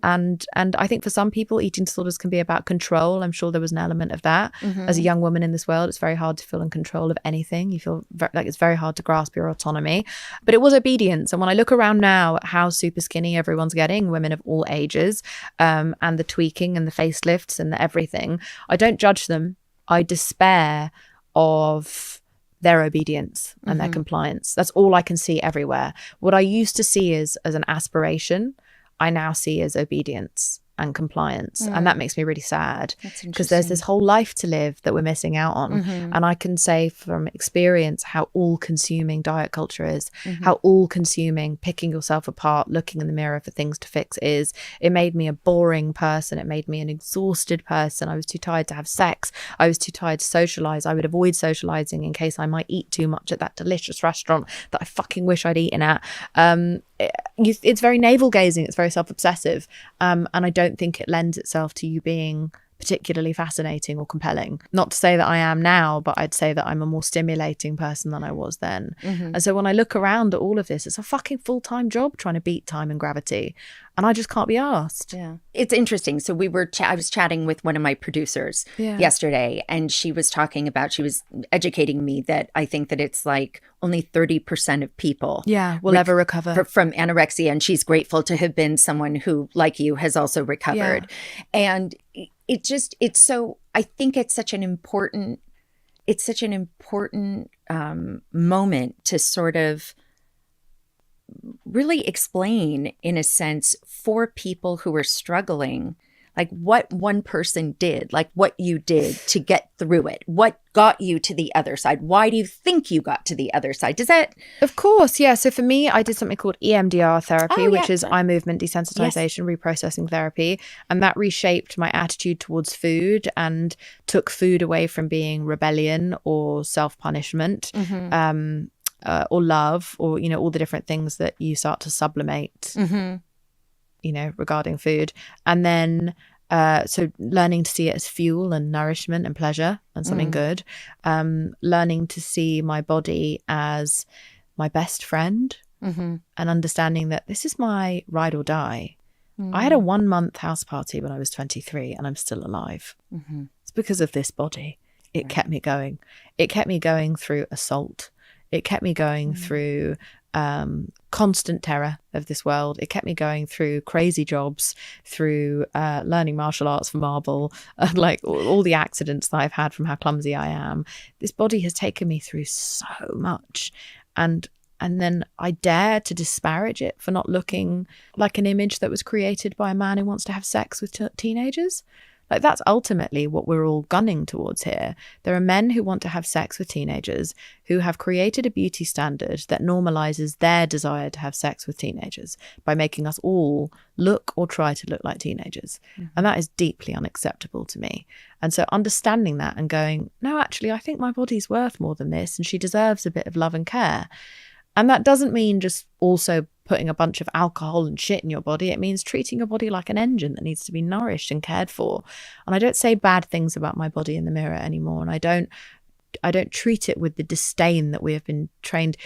And I think for some people, eating disorders can be about control. I'm sure there was an element of that. As a young woman in this world, it's very hard to feel in control of anything. You feel like it's very hard to grasp your autonomy. But it was obedience. And when I look around now at how super skinny everyone's getting, women of all ages, and the tweaking and the facelifts and the everything, I don't judge them. I despair of their obedience and their compliance. That's all I can see everywhere. What I used to see as an aspiration, I now see as obedience and compliance. And that makes me really sad, because there's this whole life to live that we're missing out on. And I can say from experience how all-consuming diet culture is, how all-consuming picking yourself apart, looking in the mirror for things to fix is. It made me a boring person. It made me an exhausted person. I was too tired to have sex. I was too tired to socialize. I would avoid socializing in case I might eat too much at that delicious restaurant that I fucking wish I'd eaten at. It's very navel gazing. It's very self-obsessive, and I don't think it lends itself to you being particularly fascinating or compelling. Not to say that I am now, but I'd say that I'm a more stimulating person than I was then. And so when I look around at all of this, it's a fucking full-time job trying to beat time and gravity, and I just can't be asked. Yeah, it's interesting. So I was chatting with one of my producers yesterday, and she was talking about, she was educating me that I think that it's like only 30% of people will ever recover from anorexia, and she's grateful to have been someone who, like you, has also recovered. And I think it's such an important moment to sort of really explain, in a sense, for people who are struggling, like what one person did, like what you did to get through it, what got you to the other side. Why do you think you got to the other side? Does that? Of course, yeah. So for me, I did something called EMDR therapy, which is eye movement desensitization, reprocessing therapy. And that reshaped my attitude towards food and took food away from being rebellion or self-punishment, or love, or, you know, all the different things that you start to sublimate, you know, regarding food. And then so learning to see it as fuel and nourishment and pleasure and something good. Learning to see my body as my best friend, and understanding that this is my ride or die. I had a 1-month house party when I was 23 and I'm still alive. It's because of this body. It kept me going. It kept me going through assault. It kept me going through constant terror of this world. It kept me going through crazy jobs, through learning martial arts for marble, like all the accidents that I've had from how clumsy I am. This body has taken me through so much. And then I dare to disparage it for not looking like an image that was created by a man who wants to have sex with teenagers. Like, that's ultimately what we're all gunning towards here. There are men who want to have sex with teenagers who have created a beauty standard that normalizes their desire to have sex with teenagers by making us all look or try to look like teenagers. And that is deeply unacceptable to me. And so understanding that and going, no, actually, I think my body's worth more than this and she deserves a bit of love and care. And that doesn't mean just also putting a bunch of alcohol and shit in your body. It means treating your body like an engine that needs to be nourished and cared for. And I don't say bad things about my body in the mirror anymore. And I don't treat it with the disdain that we have been trained.